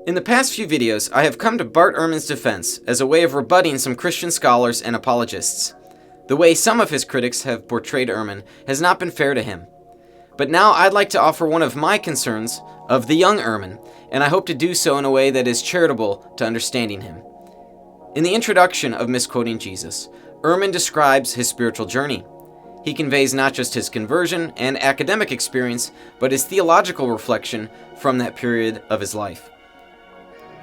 In the past few videos, I have come to Bart Ehrman's defense as a way of rebutting some Christian scholars and apologists. The way some of his critics have portrayed Ehrman has not been fair to him. But now I'd like to offer one of my concerns of the young Ehrman, and I hope to do so in a way that is charitable to understanding him. In the introduction of Misquoting Jesus, Ehrman describes his spiritual journey. He conveys not just his conversion and academic experience, but his theological reflection from that period of his life.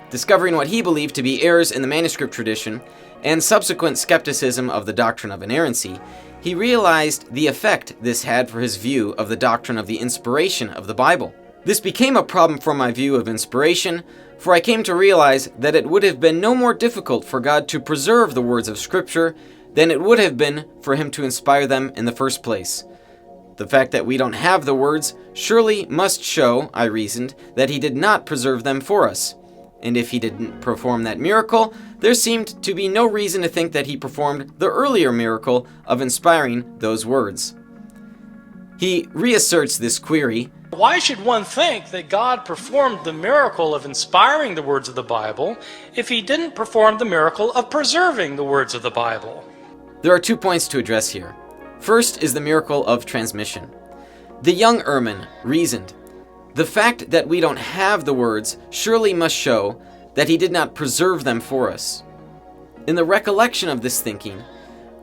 Discovering what he believed to be errors in the manuscript tradition and subsequent skepticism of the doctrine of inerrancy, he realized the effect this had for his view of the doctrine of the inspiration of the Bible. This became a problem for my view of inspiration, for I came to realize that it would have been no more difficult for God to preserve the words of Scripture than it would have been for him to inspire them in the first place. The fact that we don't have the words surely must show, I reasoned, that he did not preserve them for us. And if he didn't perform that miracle, there seemed to be no reason to think that he performed the earlier miracle of inspiring those words. He reasserts this query. Why should one think that God performed the miracle of inspiring the words of the Bible if he didn't perform the miracle of preserving the words of the Bible? There are 2 points to address here. First is the miracle of transmission. The young Ehrman reasoned, the fact that we don't have the words surely must show that he did not preserve them for us. In the recollection of this thinking,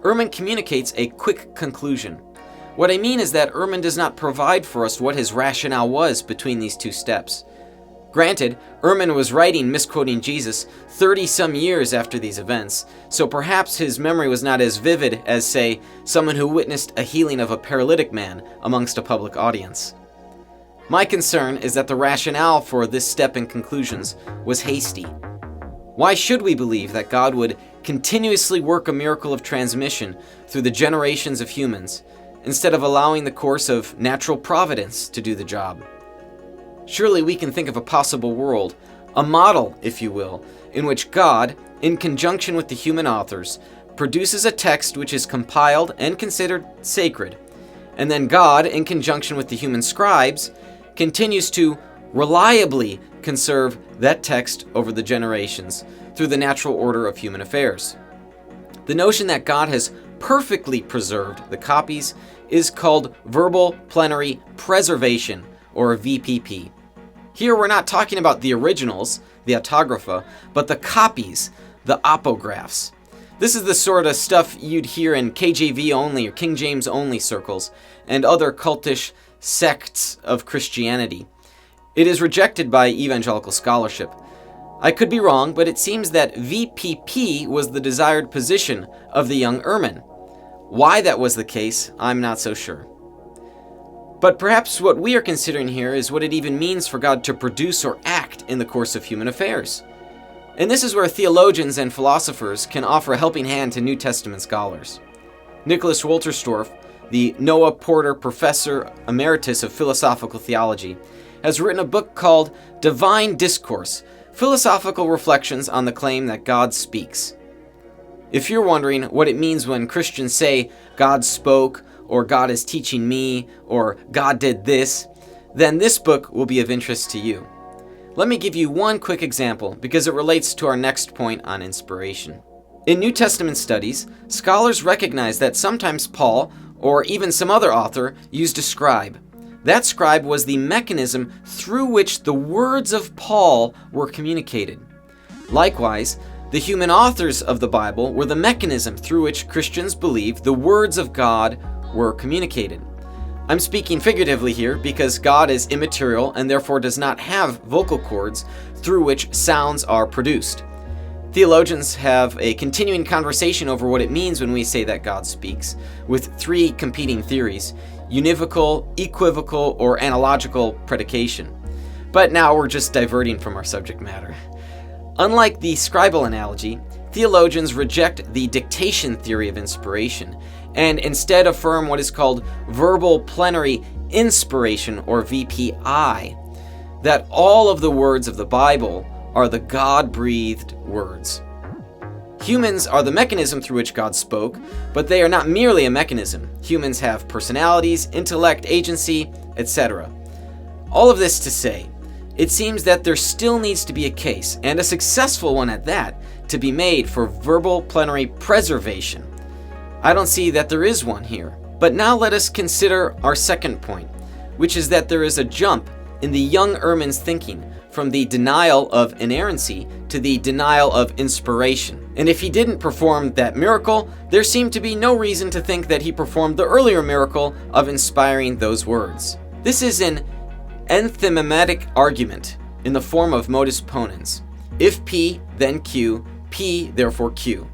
Ehrman communicates a quick conclusion. What I mean is that Ehrman does not provide for us what his rationale was between these two steps. Granted, Ehrman was writing Misquoting Jesus 30-some years after these events, so perhaps his memory was not as vivid as, say, someone who witnessed a healing of a paralytic man amongst a public audience. My concern is that the rationale for this step in conclusions was hasty. Why should we believe that God would continuously work a miracle of transmission through the generations of humans, instead of allowing the course of natural providence to do the job? Surely we can think of a possible world, a model, if you will, in which God, in conjunction with the human authors, produces a text which is compiled and considered sacred, and then God, in conjunction with the human scribes, continues to reliably conserve that text over the generations through the natural order of human affairs. The notion that God has perfectly preserved the copies is called verbal plenary preservation, or VPP. Here we're not talking about the originals, the autographa, but the copies, the apographs. This is the sort of stuff you'd hear in KJV only or King James only circles and other cultish sects of Christianity. It is rejected by evangelical scholarship. I could be wrong, but it seems that VPP was the desired position of the young Ehrman. Why that was the case, I'm not so sure. But perhaps what we are considering here is what it even means for God to produce or act in the course of human affairs. And this is where theologians and philosophers can offer a helping hand to New Testament scholars. Nicholas Wolterstorff, the Noah Porter Professor Emeritus of Philosophical Theology, has written a book called Divine Discourse, Philosophical Reflections on the Claim that God Speaks. If you're wondering what it means when Christians say, God spoke, or God is teaching me, or God did this, then this book will be of interest to you. Let me give you one quick example because it relates to our next point on inspiration. In New Testament studies, scholars recognize that sometimes Paul, or even some other author, used a scribe. That scribe was the mechanism through which the words of Paul were communicated. Likewise, the human authors of the Bible were the mechanism through which Christians believed the words of God were communicated. I'm speaking figuratively here because God is immaterial and therefore does not have vocal cords through which sounds are produced. Theologians have a continuing conversation over what it means when we say that God speaks, with three competing theories: univocal, equivocal, or analogical predication. But now we're just diverting from our subject matter. Unlike the scribal analogy, theologians reject the dictation theory of inspiration, and instead affirm what is called verbal plenary inspiration, or VPI, that all of the words of the Bible are the God-breathed words. Humans are the mechanism through which God spoke, but they are not merely a mechanism. Humans have personalities, intellect, agency, etc. All of this to say, it seems that there still needs to be a case, and a successful one at that, to be made for verbal plenary preservation. I don't see that there is one here. But now let us consider our second point, which is that there is a jump in the young Ehrman's thinking from the denial of inerrancy to the denial of inspiration. And if he didn't perform that miracle, there seemed to be no reason to think that he performed the earlier miracle of inspiring those words. This is an enthymematic argument in the form of modus ponens. If P, then Q, P, therefore Q.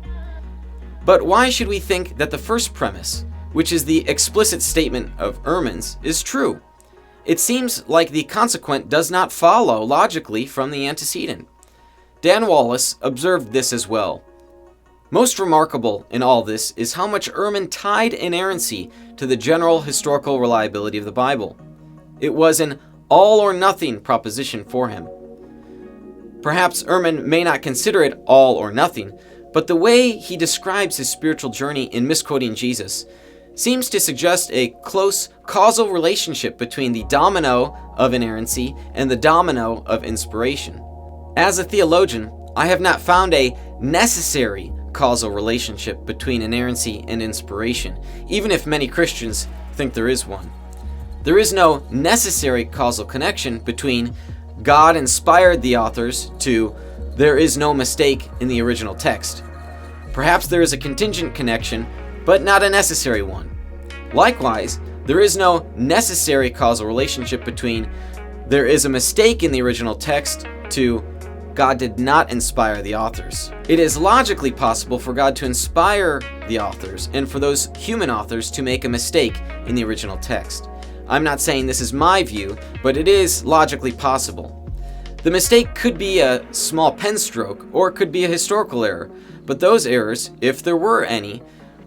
But why should we think that the first premise, which is the explicit statement of Ehrman's, is true? It seems like the consequent does not follow logically from the antecedent. Dan Wallace observed this as well. Most remarkable in all this is how much Ehrman tied inerrancy to the general historical reliability of the Bible. It was an all-or-nothing proposition for him. Perhaps Ehrman may not consider it all or nothing, but the way he describes his spiritual journey in Misquoting Jesus seems to suggest a close causal relationship between the domino of inerrancy and the domino of inspiration. As a theologian, I have not found a necessary causal relationship between inerrancy and inspiration, even if many Christians think there is one. There is no necessary causal connection between God inspired the authors to there is no mistake in the original text. Perhaps there is a contingent connection, but not a necessary one. Likewise, there is no necessary causal relationship between there is a mistake in the original text to God did not inspire the authors. It is logically possible for God to inspire the authors and for those human authors to make a mistake in the original text. I'm not saying this is my view, but it is logically possible. The mistake could be a small pen stroke or it could be a historical error, but those errors, if there were any,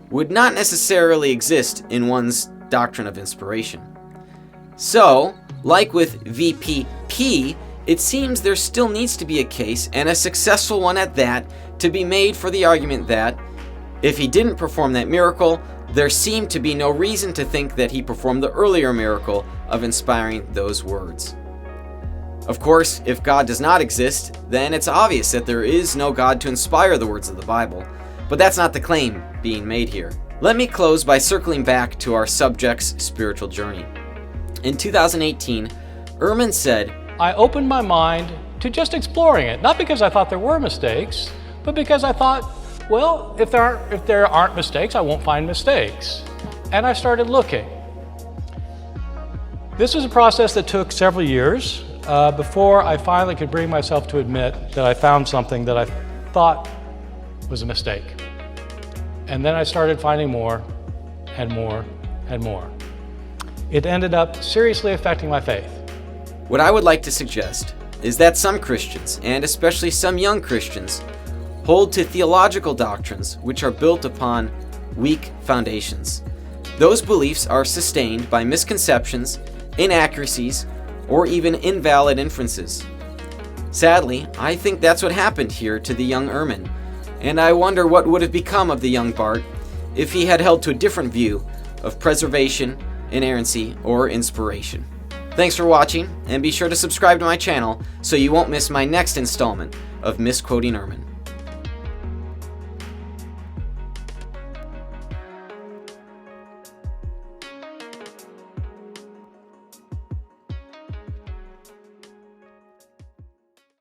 would not necessarily exist in one's doctrine of inspiration. So, like with VPP, it seems there still needs to be a case, and a successful one at that, to be made for the argument that, if he didn't perform that miracle, there seemed to be no reason to think that he performed the earlier miracle of inspiring those words. Of course, if God does not exist, then it's obvious that there is no God to inspire the words of the Bible. But that's not the claim being made here. Let me close by circling back to our subject's spiritual journey. In 2018, Ehrman said, I opened my mind to just exploring it, not because I thought there were mistakes, but because I thought, well, if there aren't mistakes, I won't find mistakes. And I started looking. This was a process that took several years before I finally could bring myself to admit that I found something that I thought was a mistake. And then I started finding more and more and more. It ended up seriously affecting my faith. What I would like to suggest is that some Christians, and especially some young Christians, hold to theological doctrines which are built upon weak foundations. Those beliefs are sustained by misconceptions, inaccuracies, or even invalid inferences. Sadly, I think that's what happened here to the young Ehrman, and I wonder what would have become of the young Bart if he had held to a different view of preservation, inerrancy, or inspiration. Thanks for watching, and be sure to subscribe to my channel so you won't miss my next installment of Misquoting Ehrman.